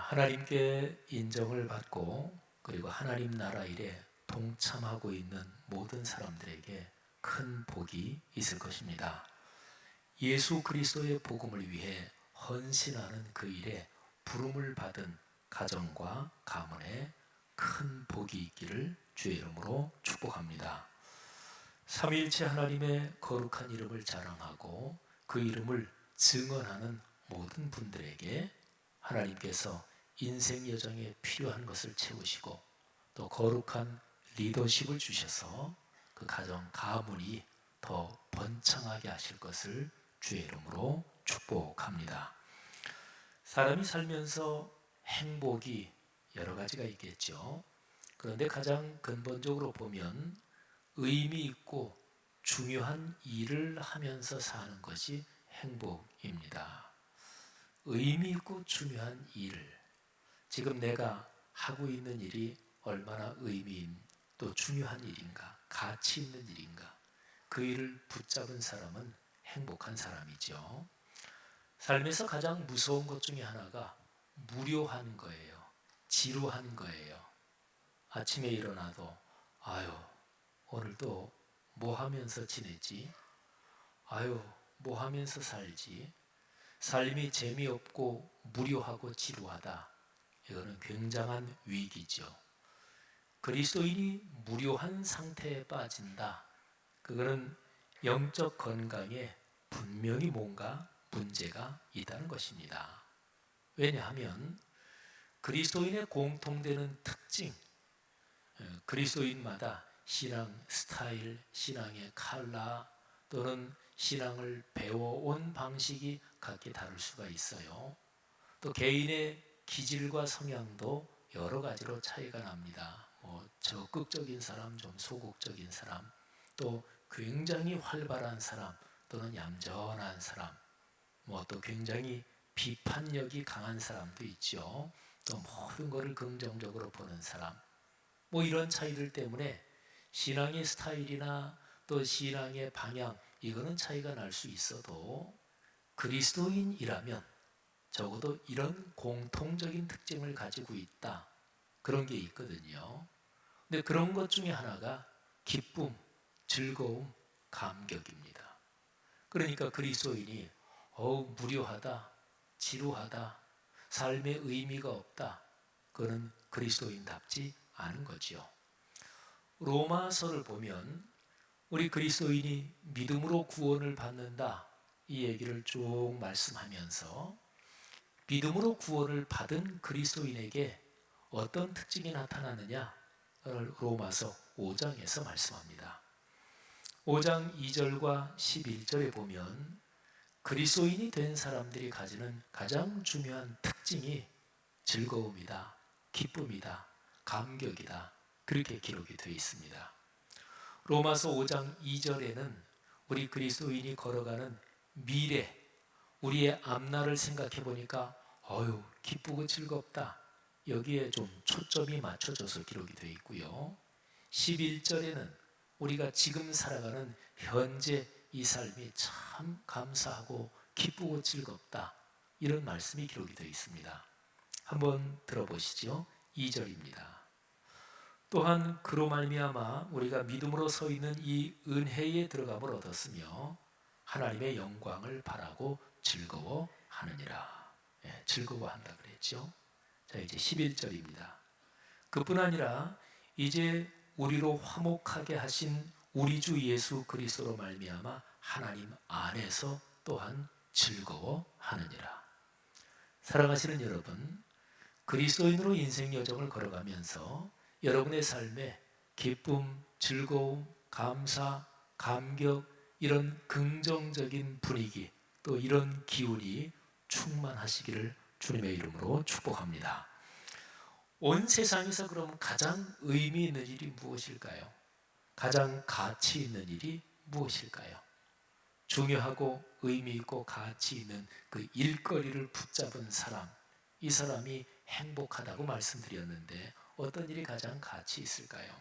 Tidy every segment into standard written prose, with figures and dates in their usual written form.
하나님께 인정을 받고 그리고 하나님 나라 일에 동참하고 있는 모든 사람들에게 큰 복이 있을 것입니다. 예수 그리스도의 복음을 위해 헌신하는 그 일에 부름을 받은 가정과 가문에 큰 복이 있기를 주의 이름으로 축복합니다. 삼위일체 하나님의 거룩한 이름을 자랑하고 그 이름을 증언하는 모든 분들에게 하나님께서 인생 여정에 필요한 것을 채우시고 또 거룩한 리더십을 주셔서 그 가정 가문이 더 번창하게 하실 것을 주의 이름으로 축복합니다. 사람이 살면서 행복이 여러 가지가 있겠죠. 그런데 가장 근본적으로 보면 의미 있고 중요한 일을 하면서 사는 것이 행복입니다. 의미 있고 중요한 일, 지금 내가 하고 있는 일이 얼마나 또 중요한 일인가, 가치 있는 일인가, 그 일을 붙잡은 사람은 행복한 사람이죠. 삶에서 가장 무서운 것 중에 하나가 무료한 거예요. 지루한 거예요. 아침에 일어나도 아유, 오늘도 뭐 하면서 지내지? 아유, 뭐 하면서 살지? 삶이 재미없고 무료하고 지루하다. 이거는 굉장한 위기죠. 그리스도인이 무료한 상태에 빠진다. 그거는 영적 건강에 분명히 뭔가 문제가 있다는 것입니다. 왜냐하면 그리스도인의 공통되는 특징, 그리스도인마다 신앙 스타일, 신앙의 컬러 또는 신앙을 배워온 방식이 각기 다를 수가 있어요. 또 개인의 기질과 성향도 여러 가지로 차이가 납니다. 적극적인 사람, 좀 소극적인 사람, 또 굉장히 활발한 사람 또는 얌전한 사람, 또 굉장히 비판력이 강한 사람도 있죠. 또 모든 것을 긍정적으로 보는 사람, 이런 차이들 때문에 신앙의 스타일이나 또 신앙의 방향, 이거는 차이가 날 수 있어도 그리스도인이라면 적어도 이런 공통적인 특징을 가지고 있다. 그런 게 있거든요. 근데 그런 것 중에 하나가 기쁨, 즐거움, 감격입니다. 그러니까 그리스도인이 무료하다, 지루하다, 삶의 의미가 없다. 그거는 그리스도인답지 않은 거죠. 로마서를 보면 우리 그리스도인이 믿음으로 구원을 받는다. 이 얘기를 쭉 말씀하면서 믿음으로 구원을 받은 그리스도인에게 어떤 특징이 나타나느냐? 로마서 5장에서 말씀합니다. 5장 2절과 11절에 보면 그리스도인이 된 사람들이 가지는 가장 중요한 특징이 즐거움이다, 기쁨이다, 감격이다. 그렇게 기록이 되어 있습니다. 로마서 5장 2절에는 우리 그리스도인이 걸어가는 미래, 우리의 앞날을 생각해 보니까 기쁘고 즐겁다. 여기에 좀 초점이 맞춰져서 기록이 되어 있고요. 11절에는 우리가 지금 살아가는 현재 이 삶이 참 감사하고 기쁘고 즐겁다. 이런 말씀이 기록이 되어 있습니다. 한번 들어보시죠. 2절입니다. 또한 그로 말미암아 우리가 믿음으로 서 있는 이 은혜에 들어감을 얻었으며 하나님의 영광을 바라고 즐거워하느니라. 즐거워한다 그랬죠. 자, 이제 11절입니다. 그뿐 아니라 이제 우리로 화목하게 하신 우리 주 예수 그리스도로 말미암아 하나님 안에서 또한 즐거워하느니라. 사랑하시는 여러분, 그리스도인으로 인생 여정을 걸어가면서 여러분의 삶에 기쁨, 즐거움, 감사, 감격, 이런 긍정적인 분위기, 또 이런 기운이 충만하시기를 주님의 이름으로 축복합니다. 온 세상에서 그럼 가장 의미 있는 일이 무엇일까요? 가장 가치 있는 일이 무엇일까요? 중요하고 의미 있고 가치 있는 그 일거리를 붙잡은 사람, 이 사람이 행복하다고 말씀드렸는데 어떤 일이 가장 가치 있을까요?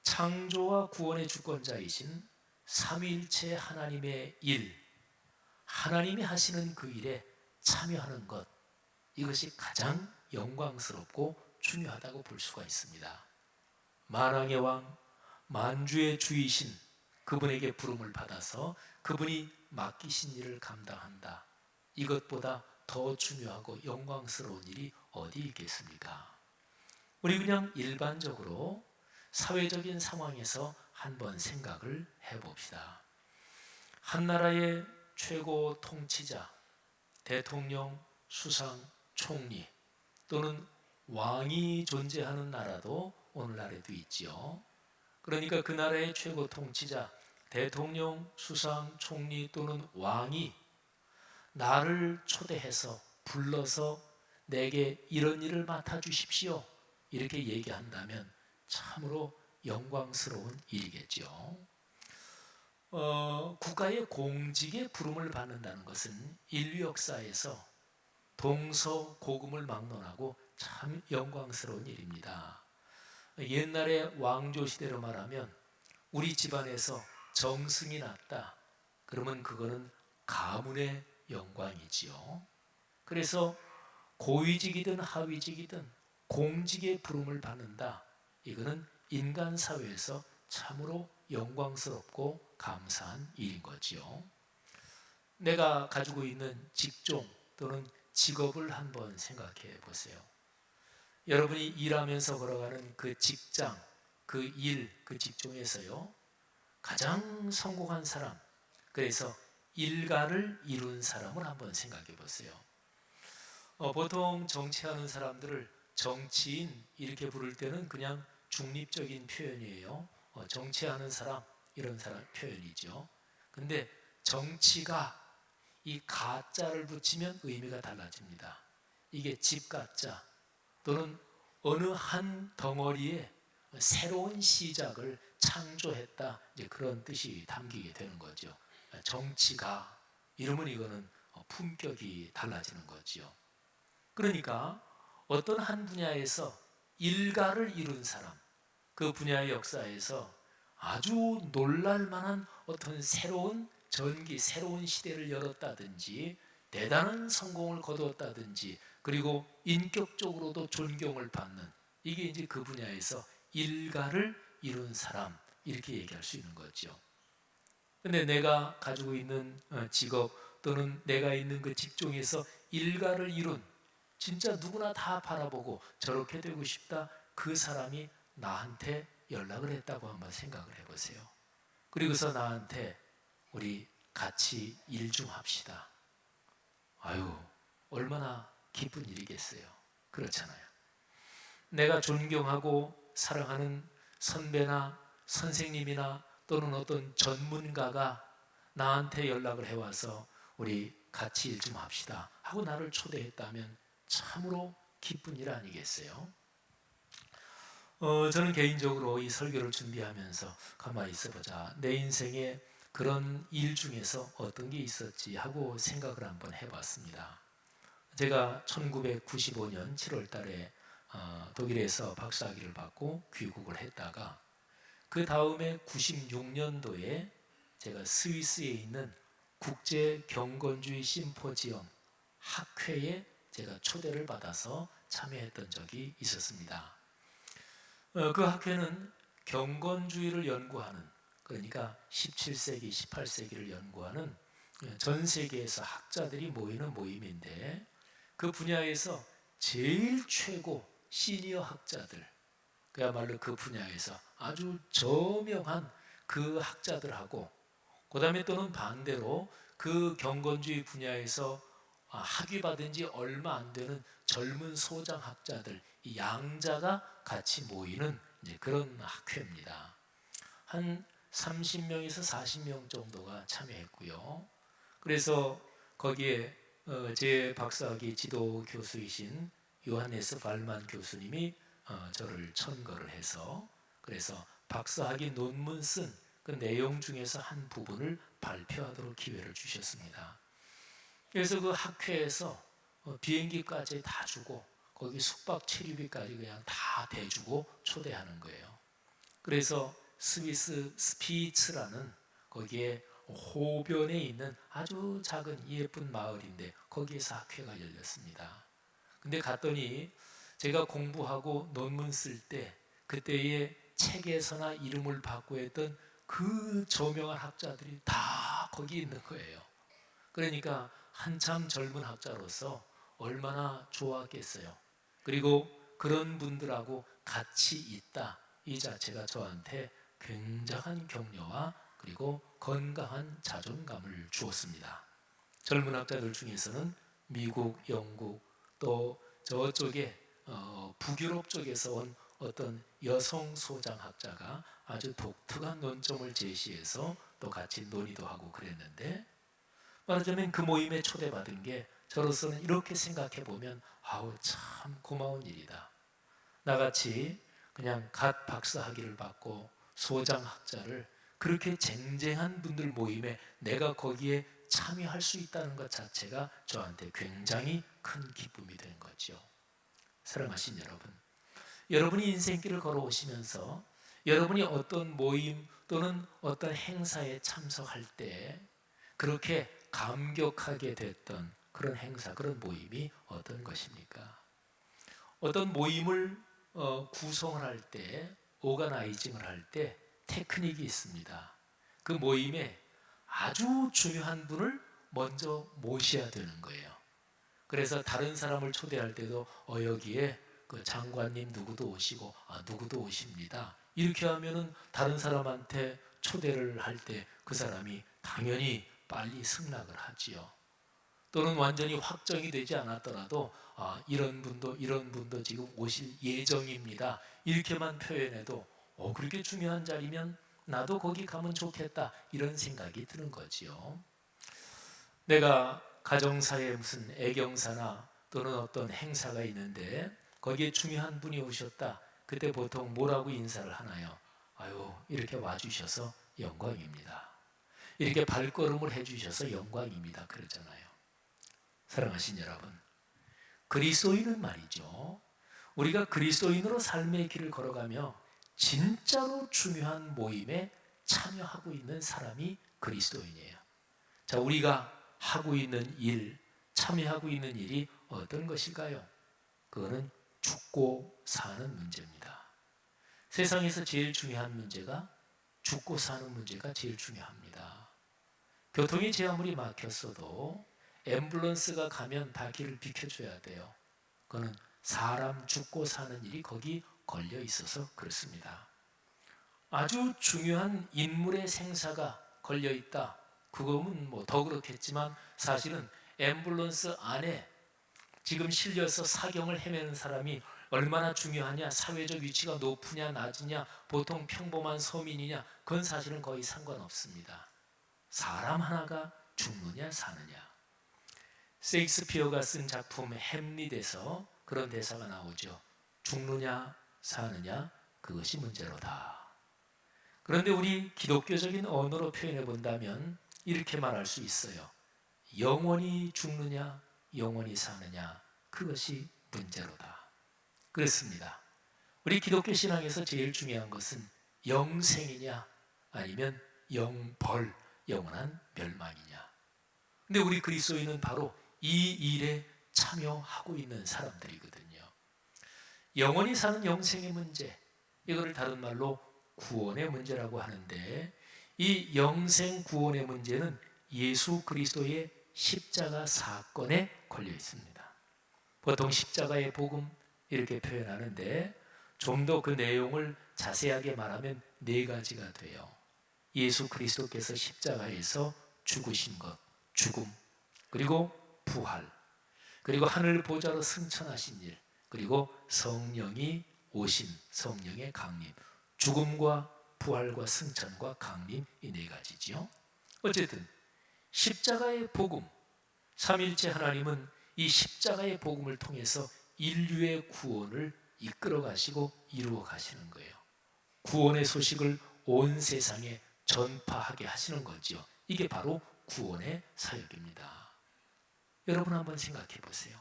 창조와 구원의 주권자이신 삼위일체 하나님의 일, 하나님이 하시는 그 일에 참여하는 것, 이것이 가장 영광스럽고 중요하다고 볼 수가 있습니다. 만왕의 왕, 만주의 주이신 그분에게 부름을 받아서 그분이 맡기신 일을 감당한다. 이것보다 더 중요하고 영광스러운 일이 어디 있겠습니까? 우리 그냥 일반적으로 사회적인 상황에서 한번 생각을 해봅시다. 한 나라의 최고 통치자, 대통령, 수상, 총리 또는 왕이 존재하는 나라도 오늘날에도 있지요. 그러니까 그 나라의 최고 통치자, 대통령, 수상, 총리 또는 왕이 나를 초대해서 불러서 내게 이런 일을 맡아주십시오. 이렇게 얘기한다면 참으로 영광스러운 일이겠죠. 국가의 공직에 부름을 받는다는 것은 인류 역사에서 동서고금을 막론하고 참 영광스러운 일입니다. 옛날에 왕조 시대로 말하면 우리 집안에서 정승이 났다. 그러면 그거는 가문의 영광이지요. 그래서 고위직이든 하위직이든 공직의 부름을 받는다. 이거는 인간 사회에서 참으로 영광스럽고 감사한 일인 거지요. 내가 가지고 있는 직종 또는 직업을 한번 생각해 보세요. 여러분이 일하면서 걸어가는 그 직장, 그 일, 그 직종에서요, 가장 성공한 사람, 그래서 일가를 이룬 사람을 한번 생각해 보세요. 보통 정치하는 사람들을 정치인 이렇게 부를 때는 그냥 중립적인 표현이에요. 정치하는 사람, 이런 사람 표현이죠. 근데 정치가 이 가자를 붙이면 의미가 달라집니다. 이게 집가자 또는 어느 한 덩어리에 새로운 시작을 창조했다, 이제 그런 뜻이 담기게 되는 거죠. 정치가 이러면 이거는 품격이 달라지는 거죠. 그러니까 어떤 한 분야에서 일가를 이룬 사람, 그 분야의 역사에서 아주 놀랄만한 어떤 새로운 전기, 새로운 시대를 열었다든지 대단한 성공을 거두었다든지 그리고 인격적으로도 존경을 받는, 이게 이제 그 분야에서 일가를 이룬 사람, 이렇게 얘기할 수 있는 거죠. 근데 내가 가지고 있는 직업 또는 내가 있는 그 직종에서 일가를 이룬, 진짜 누구나 다 바라보고 저렇게 되고 싶다, 그 사람이 나한테 연락을 했다고 한번 생각을 해보세요. 그리고서 나한테 우리 같이 일 좀 합시다. 아유, 얼마나 기쁜 일이겠어요. 그렇잖아요. 내가 존경하고 사랑하는 선배나 선생님이나 또는 어떤 전문가가 나한테 연락을 해와서 우리 같이 일 좀 합시다 하고 나를 초대했다면 참으로 기쁜 일 아니겠어요? 저는 개인적으로 이 설교를 준비하면서 가만히 있어보자, 내 인생에 그런 일 중에서 어떤 게 있었지 하고 생각을 한번 해봤습니다. 제가 1995년 7월 달에 독일에서 박사학위를 받고 귀국을 했다가 그 다음에 96년도에 제가 스위스에 있는 국제 경건주의 심포지엄 학회에 제가 초대를 받아서 참여했던 적이 있었습니다. 그 학회는 경건주의를 연구하는, 그러니까 17세기, 18세기를 연구하는 전 세계에서 학자들이 모이는 모임인데 그 분야에서 제일 최고 시니어 학자들, 그야말로 그 분야에서 아주 저명한 그 학자들하고 그 다음에 또는 반대로 그 경건주의 분야에서 학위 받은 지 얼마 안 되는 젊은 소장학자들, 이 양자가 같이 모이는 이제 그런 학회입니다. 한 30명에서 40명 정도가 참여했고요. 그래서 거기에 제 박사학위 지도 교수이신 요하네스 발만 교수님이 저를 천거를 해서, 그래서 박사학위 논문 쓴 그 내용 중에서 한 부분을 발표하도록 기회를 주셨습니다. 그래서 그 학회에서 비행기까지 다 주고 거기 숙박 체류비까지 그냥 다 대주고 초대하는 거예요. 그래서 스위스 스피츠라는 거기에 호변에 있는 아주 작은 예쁜 마을인데 거기에서 학회가 열렸습니다. 근데 갔더니 제가 공부하고 논문 쓸 때 그때의 책에서나 이름을 받고 했던 그 저명한 학자들이 다 거기 있는 거예요. 그러니까 한참 젊은 학자로서 얼마나 좋았겠어요. 그리고 그런 분들하고 같이 있다, 이 자체가 저한테 굉장한 격려와 그리고 건강한 자존감을 주었습니다. 젊은 학자들 중에서는 미국, 영국, 또 저쪽에 북유럽 쪽에서 온 어떤 여성 소장학자가 아주 독특한 논점을 제시해서 또 같이 논의도 하고 그랬는데, 말하자면 그 모임에 초대받은 게 저로서는 이렇게 생각해 보면 아우 참 고마운 일이다. 나같이 그냥 갓 박사학위를 받고 소장학자를 그렇게 쟁쟁한 분들 모임에 내가 거기에 참여할 수 있다는 것 자체가 저한테 굉장히 큰 기쁨이 된 거죠. 사랑하신 여러분, 여러분이 인생길을 걸어오시면서 여러분이 어떤 모임 또는 어떤 행사에 참석할 때 그렇게 감격하게 됐던 그런 행사, 그런 모임이 어떤 것입니까? 어떤 모임을 구성을 할 때, 오가나이징을 할 때 테크닉이 있습니다. 그 모임에 아주 중요한 분을 먼저 모셔야 되는 거예요. 그래서 다른 사람을 초대할 때도 여기에 그 장관님 누구도 오시고 누구도 오십니다. 이렇게 하면은 다른 사람한테 초대를 할 때 그 사람이 당연히 빨리 승낙을 하지요. 또는 완전히 확정이 되지 않았더라도 이런 분도 지금 오실 예정입니다. 이렇게만 표현해도 그렇게 중요한 자리면 나도 거기 가면 좋겠다, 이런 생각이 드는 거지요. 내가 가정사에 무슨 애경사나 또는 어떤 행사가 있는데 거기에 중요한 분이 오셨다. 그때 보통 뭐라고 인사를 하나요? 아유, 이렇게 와주셔서 영광입니다. 이렇게 발걸음을 해주셔서 영광입니다, 그러잖아요. 사랑하신 여러분, 그리스도인은 말이죠, 우리가 그리스도인으로 삶의 길을 걸어가며 진짜로 중요한 모임에 참여하고 있는 사람이 그리스도인이에요. 자, 우리가 하고 있는 일, 참여하고 있는 일이 어떤 것일까요? 그거는 죽고 사는 문제입니다. 세상에서 제일 중요한 문제가 죽고 사는 문제가 제일 중요합니다. 교통이 제 아무리 막혔어도 앰뷸런스가 가면 다 길을 비켜줘야 돼요. 그거는 사람 죽고 사는 일이 거기 걸려 있어서 그렇습니다. 아주 중요한 인물의 생사가 걸려 있다, 그거는 뭐 더 그렇겠지만 사실은 앰뷸런스 안에 지금 실려서 사경을 헤매는 사람이 얼마나 중요하냐, 사회적 위치가 높으냐 낮으냐, 보통 평범한 서민이냐, 그건 사실은 거의 상관없습니다. 사람 하나가 죽느냐 사느냐. 셰익스피어가 쓴 작품 햄릿에서 그런 대사가 나오죠. 죽느냐 사느냐, 그것이 문제로다. 그런데 우리 기독교적인 언어로 표현해 본다면 이렇게 말할 수 있어요. 영원히 죽느냐 영원히 사느냐, 그것이 문제로다. 그렇습니다. 우리 기독교 신앙에서 제일 중요한 것은 영생이냐 아니면 영벌, 영원한 멸망이냐. 근데 우리 그리스도인은 바로 이 일에 참여하고 있는 사람들이거든요. 영원히 사는 영생의 문제, 이거를 다른 말로 구원의 문제라고 하는데, 이 영생 구원의 문제는 예수 그리스도의 십자가 사건에 걸려 있습니다. 보통 십자가의 복음 이렇게 표현하는데 좀 더 그 내용을 자세하게 말하면 네 가지가 돼요. 예수 그리스도께서 십자가에서 죽으신 것, 죽음, 그리고 부활, 그리고 하늘 보좌로 승천하신 일, 그리고 성령이 오심, 성령의 강림, 죽음과 부활과 승천과 강림, 이 네 가지지요. 어쨌든 십자가의 복음, 삼일째 하나님은 이 십자가의 복음을 통해서 인류의 구원을 이끌어 가시고 이루어 가시는 거예요. 구원의 소식을 온 세상에 전파하게 하시는 거죠. 이게 바로 구원의 사역입니다. 여러분 한번 생각해 보세요.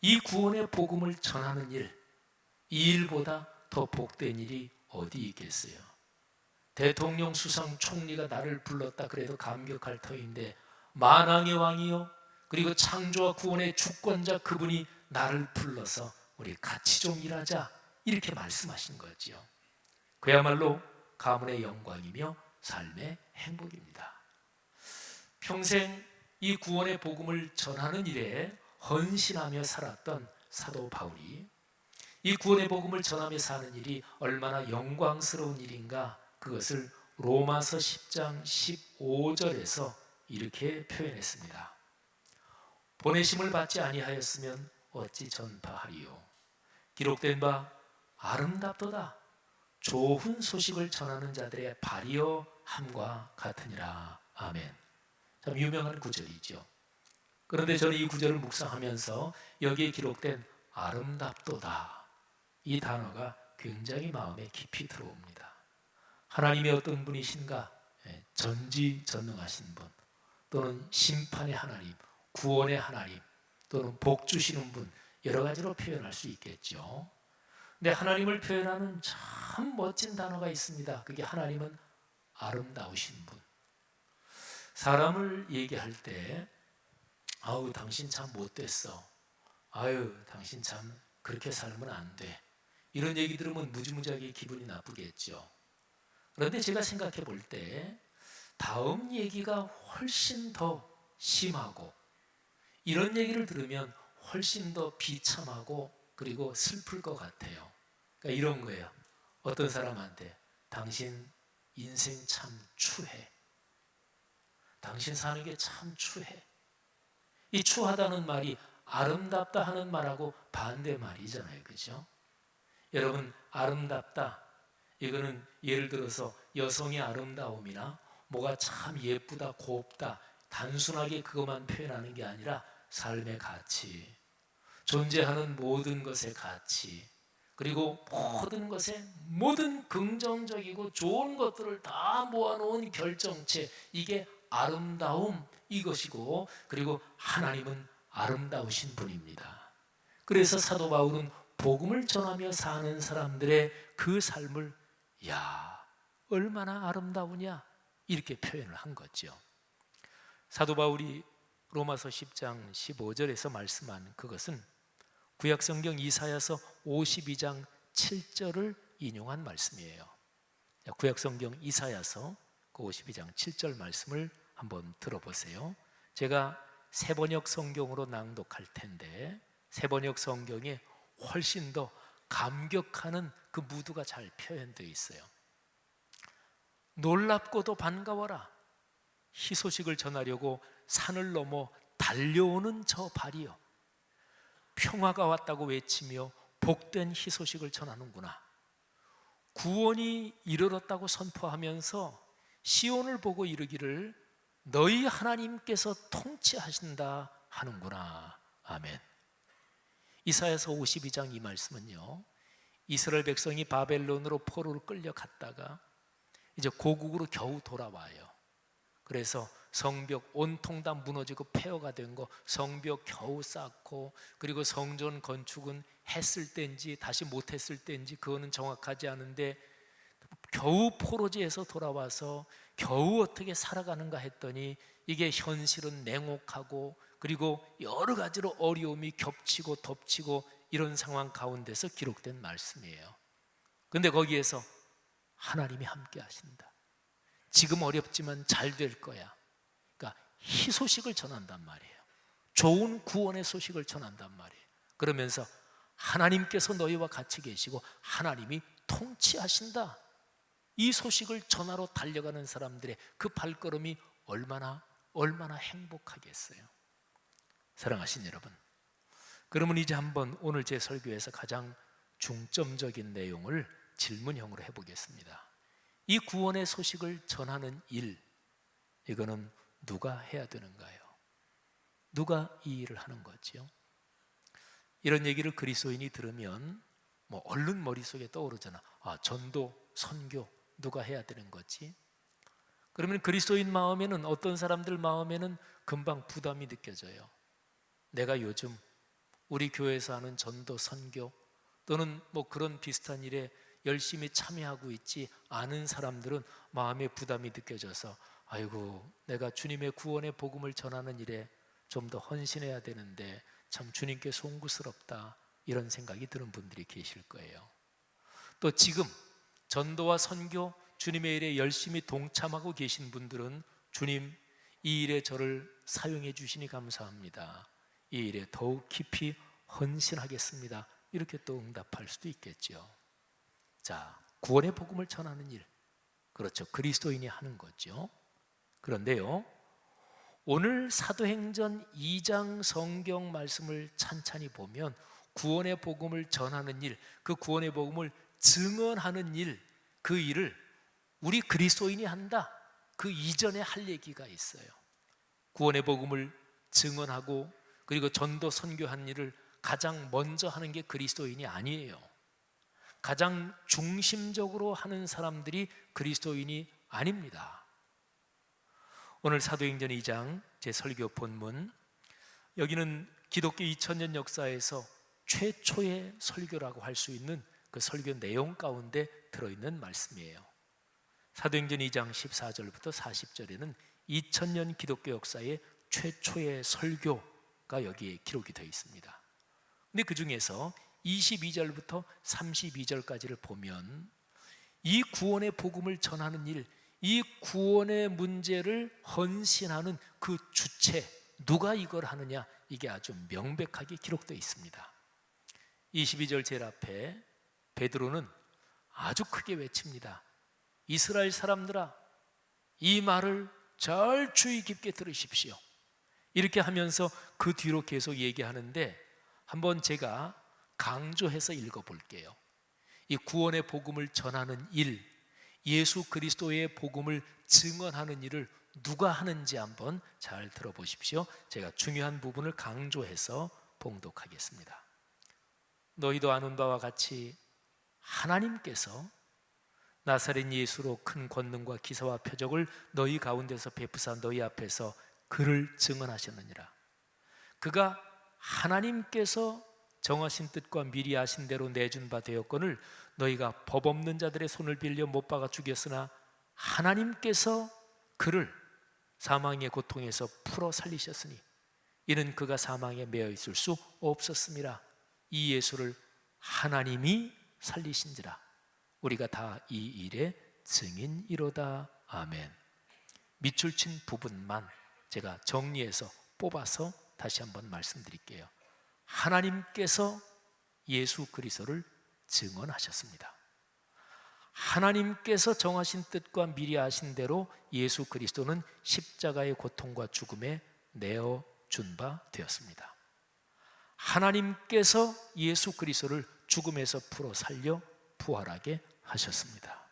이 구원의 복음을 전하는 일, 이 일보다 더 복된 일이 어디 있겠어요? 대통령, 수상, 총리가 나를 불렀다 그래도 감격할 터인데 만왕의 왕이요, 그리고 창조와 구원의 주권자 그분이 나를 불러서 우리 같이 좀 일하자, 이렇게 말씀하신 거지요. 그야말로 가문의 영광이며 삶의 행복입니다. 평생 이 구원의 복음을 전하는 일에 헌신하며 살았던 사도 바울이 이 구원의 복음을 전하며 사는 일이 얼마나 영광스러운 일인가, 그것을 로마서 10장 15절에서 이렇게 표현했습니다. 보내심을 받지 아니하였으면 어찌 전파하리요. 기록된 바 아름답도다. 좋은 소식을 전하는 자들의 발이여 함과 같으니라. 아멘. 참 유명한 구절이죠. 그런데 저는 이 구절을 묵상하면서 여기에 기록된 아름답도다, 이 단어가 굉장히 마음에 깊이 들어옵니다. 하나님이 어떤 분이신가? 전지전능하신 분, 또는 심판의 하나님, 구원의 하나님, 또는 복 주시는 분, 여러 가지로 표현할 수 있겠죠. 근데 하나님을 표현하는 참 멋진 단어가 있습니다. 그게 하나님은 아름다우신 분. 사람을 얘기할 때 아우 당신 참 못됐어, 아유 당신 참 그렇게 살면 안 돼, 이런 얘기 들으면 무지무지하게 기분이 나쁘겠죠. 그런데 제가 생각해 볼 때 다음 얘기가 훨씬 더 심하고, 이런 얘기를 들으면 훨씬 더 비참하고 그리고 슬플 것 같아요. 그러니까 이런 거예요. 어떤 사람한테 당신 인생 참 추해, 당신 사는 게 참 추해. 이 추하다는 말이 아름답다 하는 말하고 반대 말이잖아요. 그죠? 여러분, 아름답다, 이거는 예를 들어서 여성의 아름다움이나 뭐가 참 예쁘다, 곱다, 단순하게 그것만 표현하는 게 아니라 삶의 가치, 존재하는 모든 것의 가치, 그리고 모든 것에 모든 긍정적이고 좋은 것들을 다 모아놓은 결정체, 이게 아름다움, 이것이고, 그리고 하나님은 아름다우신 분입니다. 그래서 사도 바울은 복음을 전하며 사는 사람들의 그 삶을 야, 얼마나 아름다우냐, 이렇게 표현을 한 거죠. 사도 바울이 로마서 10장 15절에서 말씀한 그것은 구약성경 이사야서 52장 7절을 인용한 말씀이에요. 구약성경 이사야서 52장 7절 말씀을 한번 들어보세요. 제가 새번역 성경으로 낭독할 텐데 새번역 성경에 훨씬 더 감격하는 그 무드가 잘 표현되어 있어요. 놀랍고도 반가워라. 희소식을 전하려고 산을 넘어 달려오는 저 발이여. 평화가 왔다고 외치며 복된 희소식을 전하는구나. 구원이 이르렀다고 선포하면서 시온을 보고 이르기를 너희 하나님께서 통치하신다 하는구나. 아멘. 이사야서 52장 이 말씀은요, 이스라엘 백성이 바벨론으로 포로로 끌려갔다가 이제 고국으로 겨우 돌아와요. 그래서 성벽 온통 다 무너지고 폐허가 된 거 성벽 겨우 쌓고, 그리고 성전 건축은 했을 때인지 다시 못했을 때인지 그거는 정확하지 않은데 겨우 포로지에서 돌아와서 겨우 어떻게 살아가는가 했더니 이게 현실은 냉혹하고 그리고 여러 가지로 어려움이 겹치고 덮치고 이런 상황 가운데서 기록된 말씀이에요. 그런데 거기에서 하나님이 함께 하신다. 지금 어렵지만 잘 될 거야. 그러니까 희소식을 전한단 말이에요. 좋은 구원의 소식을 전한단 말이에요. 그러면서 하나님께서 너희와 같이 계시고 하나님이 통치하신다. 이 소식을 전하러 달려가는 사람들의 그 발걸음이 얼마나 행복하겠어요. 사랑하신 여러분, 그러면 이제 한번 오늘 제 설교에서 가장 중점적인 내용을 질문형으로 해보겠습니다. 이 구원의 소식을 전하는 일, 이거는 누가 해야 되는가요? 누가 이 일을 하는 거지요? 이런 얘기를 그리스도인이 들으면 뭐 얼른 머릿속에 떠오르잖아. 아, 전도, 선교 누가 해야 되는 거지? 그러면 그리스도인 마음에는, 어떤 사람들 마음에는 금방 부담이 느껴져요. 내가 요즘 우리 교회에서 하는 전도, 선교 또는 뭐 그런 비슷한 일에 열심히 참여하고 있지 않은 사람들은 마음에 부담이 느껴져서 아이고, 내가 주님의 구원의 복음을 전하는 일에 좀 더 헌신해야 되는데 참 주님께 송구스럽다, 이런 생각이 드는 분들이 계실 거예요. 또 지금 전도와 선교, 주님의 일에 열심히 동참하고 계신 분들은 주님, 이 일에 저를 사용해 주시니 감사합니다, 이 일에 더욱 깊이 헌신하겠습니다, 이렇게 또 응답할 수도 있겠죠. 자, 구원의 복음을 전하는 일, 그렇죠, 그리스도인이 하는 거죠. 그런데요, 오늘 사도행전 2장 성경 말씀을 찬찬히 보면 구원의 복음을 전하는 일, 그 구원의 복음을 증언하는 일, 그 일을 우리 그리스도인이 한다, 그 이전에 할 얘기가 있어요. 구원의 복음을 증언하고 그리고 전도 선교한 일을 가장 먼저 하는 게 그리스도인이 아니에요. 가장 중심적으로 하는 사람들이 그리스도인이 아닙니다. 오늘 사도행전 2장 제 설교 본문, 여기는 기독교 2000년 역사에서 최초의 설교라고 할 수 있는 그 설교 내용 가운데 들어있는 말씀이에요. 사도행전 2장 14절부터 40절에는 2000년 기독교 역사의 최초의 설교가 여기에 기록이 되어 있습니다. 근데 그 중에서 22절부터 32절까지를 보면 이 구원의 복음을 전하는 일, 이 구원의 문제를 헌신하는 그 주체, 누가 이걸 하느냐, 이게 아주 명백하게 기록되어 있습니다. 22절 제일 앞에 베드로는 아주 크게 외칩니다. 이스라엘 사람들아, 이 말을 잘 주의 깊게 들으십시오. 이렇게 하면서 그 뒤로 계속 얘기하는데, 한번 제가 강조해서 읽어볼게요. 이 구원의 복음을 전하는 일, 예수 그리스도의 복음을 증언하는 일을 누가 하는지 한번 잘 들어보십시오. 제가 중요한 부분을 강조해서 봉독하겠습니다. 너희도 아는 바와 같이 하나님께서 나사렛 예수로 큰 권능과 기사와 표적을 너희 가운데서 베푸사 너희 앞에서 그를 증언하셨느니라. 그가 하나님께서 정하신 뜻과 미리 아신 대로 내준 바 되었거늘 너희가 법 없는 자들의 손을 빌려 못 박아 죽였으나 하나님께서 그를 사망의 고통에서 풀어 살리셨으니 이는 그가 사망에 매여 있을 수 없었음이라. 이 예수를 하나님이 살리신지라. 우리가 다 이 일의 증인이로다. 아멘. 밑줄 친 부분만 제가 정리해서 뽑아서 다시 한번 말씀드릴게요. 하나님께서 예수 그리스도를 증언하셨습니다. 하나님께서 정하신 뜻과 미리 아신 대로 예수 그리스도는 십자가의 고통과 죽음에 내어준 바 되었습니다. 하나님께서 예수 그리스도를 죽음에서 풀어 살려 부활하게 하셨습니다.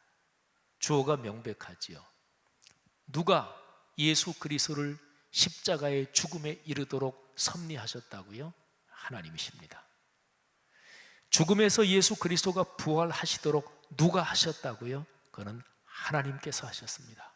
주어가 명백하지요. 누가 예수 그리스도를 십자가의 죽음에 이르도록 섭리하셨다고요? 하나님이십니다. 죽음에서 예수 그리스도가 부활하시도록 누가 하셨다고요? 그는 하나님께서 하셨습니다.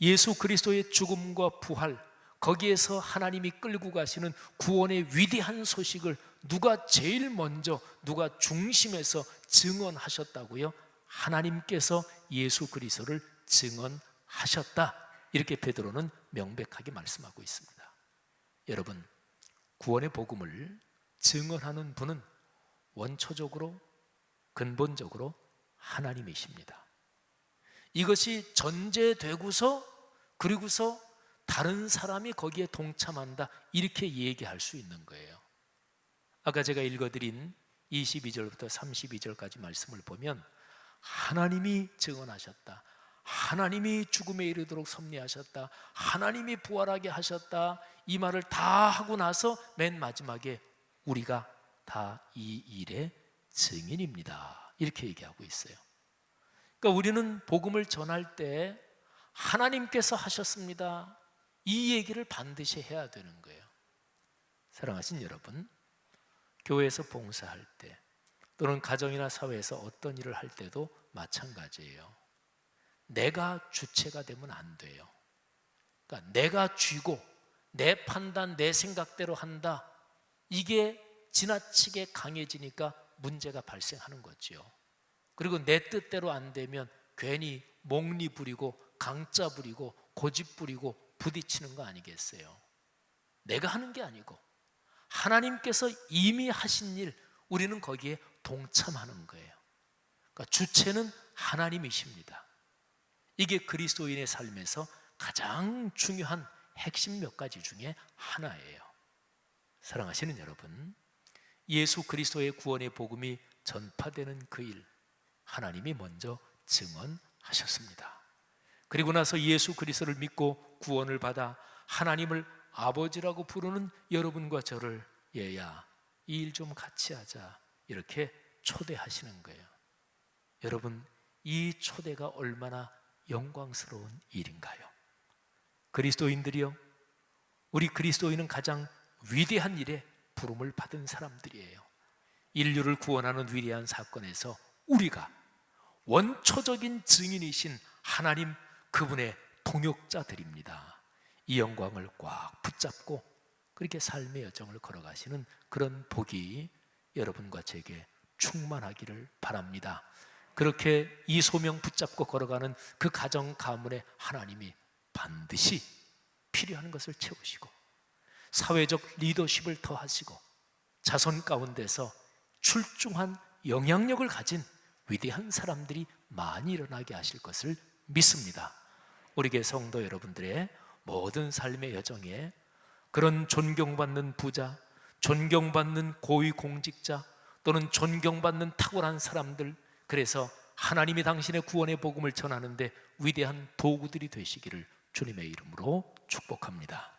예수 그리스도의 죽음과 부활, 거기에서 하나님이 끌고 가시는 구원의 위대한 소식을 누가 제일 먼저, 누가 중심에서 증언하셨다고요? 하나님께서 예수 그리스도를 증언하셨다. 이렇게 베드로는 명백하게 말씀하고 있습니다. 여러분, 구원의 복음을 증언하는 분은 원초적으로, 근본적으로 하나님이십니다. 이것이 전제되고서 그리고서 다른 사람이 거기에 동참한다, 이렇게 얘기할 수 있는 거예요. 아까 제가 읽어드린 22절부터 32절까지 말씀을 보면 하나님이 증언하셨다, 하나님이 죽음에 이르도록 섭리하셨다, 하나님이 부활하게 하셨다, 이 말을 다 하고 나서 맨 마지막에 우리가 다 이 일의 증인입니다, 이렇게 얘기하고 있어요. 그러니까 우리는 복음을 전할 때 하나님께서 하셨습니다, 이 얘기를 반드시 해야 되는 거예요. 사랑하신 여러분, 교회에서 봉사할 때 또는 가정이나 사회에서 어떤 일을 할 때도 마찬가지예요. 내가 주체가 되면 안 돼요. 그러니까 내가 쥐고 내 판단, 내 생각대로 한다, 이게 지나치게 강해지니까 문제가 발생하는 거지요. 그리고 내 뜻대로 안 되면 괜히 몽리 부리고 강짜 부리고 고집 부리고 부딪히는 거 아니겠어요? 내가 하는 게 아니고 하나님께서 이미 하신 일, 우리는 거기에 동참하는 거예요. 그러니까 주체는 하나님이십니다. 이게 그리스도인의 삶에서 가장 중요한 핵심 몇 가지 중에 하나예요. 사랑하시는 여러분, 예수 그리스도의 구원의 복음이 전파되는 그 일, 하나님이 먼저 증언하셨습니다. 그리고 나서 예수 그리스도를 믿고 구원을 받아 하나님을 아버지라고 부르는 여러분과 저를, 얘야, 이 일 좀 같이 하자, 이렇게 초대하시는 거예요. 여러분, 이 초대가 얼마나 영광스러운 일인가요? 그리스도인들이요, 우리 그리스도인은 가장 위대한 일에 부름을 받은 사람들이에요. 인류를 구원하는 위대한 사건에서 우리가 원초적인 증인이신 하나님, 그분의 동역자들입니다. 이 영광을 꽉 붙잡고 그렇게 삶의 여정을 걸어가시는 그런 복이 여러분과 제게 충만하기를 바랍니다. 그렇게 이 소명 붙잡고 걸어가는 그 가정 가문에 하나님이 반드시 필요한 것을 채우시고 사회적 리더십을 더하시고 자손 가운데서 출중한 영향력을 가진 위대한 사람들이 많이 일어나게 하실 것을 믿습니다. 우리 교회 성도 여러분들의 모든 삶의 여정에 그런 존경받는 부자, 존경받는 고위공직자 또는 존경받는 탁월한 사람들, 그래서 하나님이 당신의 구원의 복음을 전하는데 위대한 도구들이 되시기를 주님의 이름으로 축복합니다.